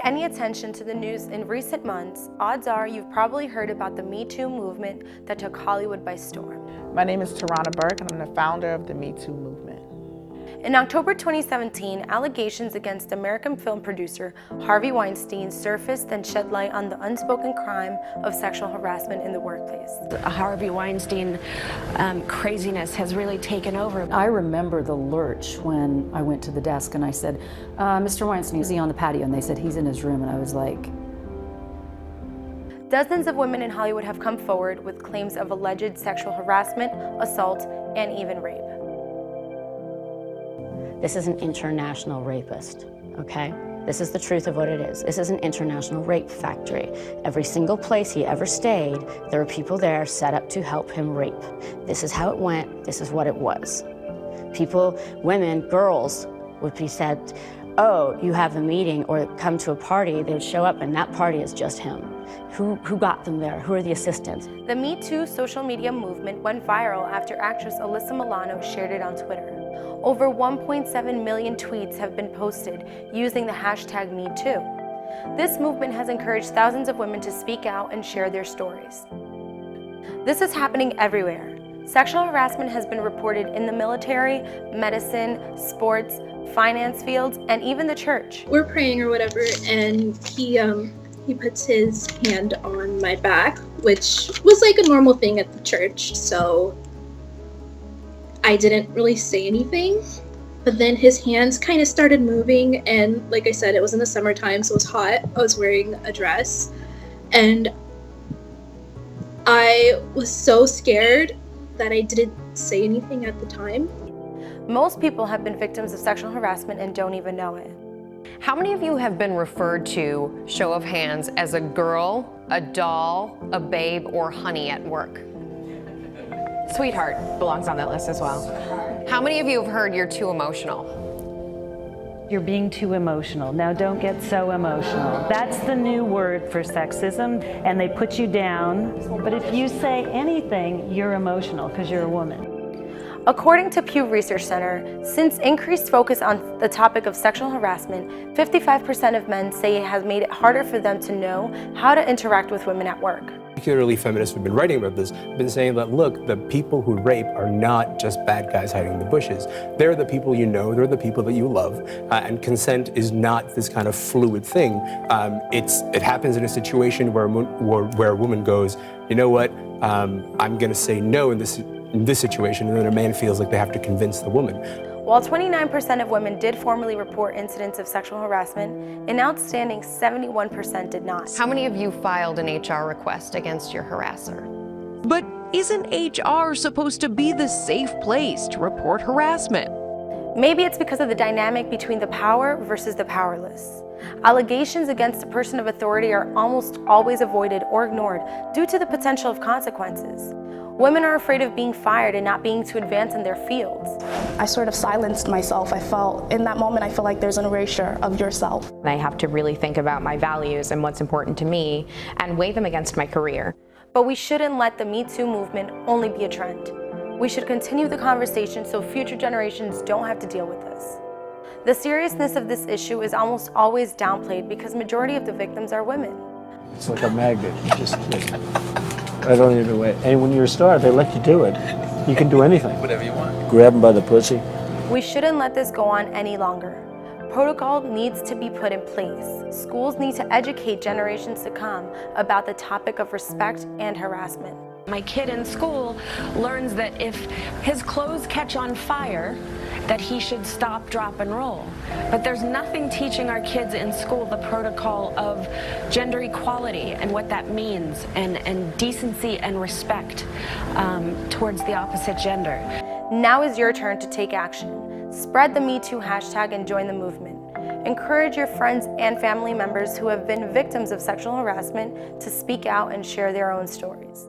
any attention to the news in recent months, odds are you've probably heard about the Me Too movement that took Hollywood by storm. My name is Tarana Burke, and I'm the founder of the Me Too movement. In October 2017, allegations against American film producer Harvey Weinstein surfaced and shed light on the unspoken crime of sexual harassment in the workplace. Harvey Weinstein craziness has really taken over. I remember the lurch when I went to the desk and I said, Mr. Weinstein, is he on the patio? And they said, he's in his room. And I was like... Dozens of women in Hollywood have come forward with claims of alleged sexual harassment, assault, and even rape. This is an international rapist, okay? This is the truth of what it is. This is an international rape factory. Every single place he ever stayed, there were people there set up to help him rape. This is how it went. This is what it was. People, women, girls would be said, oh, you have a meeting or come to a party. They would show up and that party is just him. Who got them there? Who are the assistants? The Me Too social media movement went viral after actress Alyssa Milano shared it on Twitter. Over 1.7 million tweets have been posted using the hashtag #MeToo. This movement has encouraged thousands of women to speak out and share their stories. This is happening everywhere. Sexual harassment has been reported in the military, medicine, sports, finance fields, and even the church. We're praying or whatever, and he puts his hand on my back, which was like a normal thing at the church, so I didn't really say anything. But then his hands kind of started moving, and like I said, it was in the summertime, so it was hot. I was wearing a dress, and I was so scared that I didn't say anything at the time. Most people have been victims of sexual harassment and don't even know it. How many of you have been referred to, show of hands, as a girl, a doll, a babe, or honey at work? Sweetheart belongs on that list as well. How many of you have heard you're too emotional? You're being too emotional. Now don't get so emotional. That's the new word for sexism, and they put you down. But if you say anything, you're emotional because you're a woman. According to Pew Research Center, since increased focus on the topic of sexual harassment, 55% of men say it has made it harder for them to know how to interact with women at work. Particularly feminists who've been writing about this have been saying that, look, the people who rape are not just bad guys hiding in the bushes. They're the people you know, they're the people that you love, and consent is not this kind of fluid thing. It happens in a situation where a woman goes, you know what, I'm gonna say no in this situation, and then a man feels like they have to convince the woman. While 29% of women did formally report incidents of sexual harassment, an outstanding 71% did not. How many of you filed an HR request against your harasser? But isn't HR supposed to be the safe place to report harassment? Maybe it's because of the dynamic between the power versus the powerless. Allegations against a person of authority are almost always avoided or ignored due to the potential of consequences. Women are afraid of being fired and not being able to advance in their fields. I sort of silenced myself. I felt, in that moment, I feel like there's an erasure of yourself. I have to really think about my values and what's important to me and weigh them against my career. But we shouldn't let the Me Too movement only be a trend. We should continue the conversation so future generations don't have to deal with this. The seriousness of this issue is almost always downplayed because majority of the victims are women. It's like a magnet. I don't even wait. And when you're a star, they let you do it. You can do anything. Whatever you want. Grab them by the pussy. We shouldn't let this go on any longer. Protocol needs to be put in place. Schools need to educate generations to come about the topic of respect and harassment. My kid in school learns that if his clothes catch on fire, that he should stop, drop, and roll. But there's nothing teaching our kids in school the protocol of gender equality and what that means, and decency and respect towards the opposite gender. Now is your turn to take action. Spread the #MeToo hashtag and join the movement. Encourage your friends and family members who have been victims of sexual harassment to speak out and share their own stories.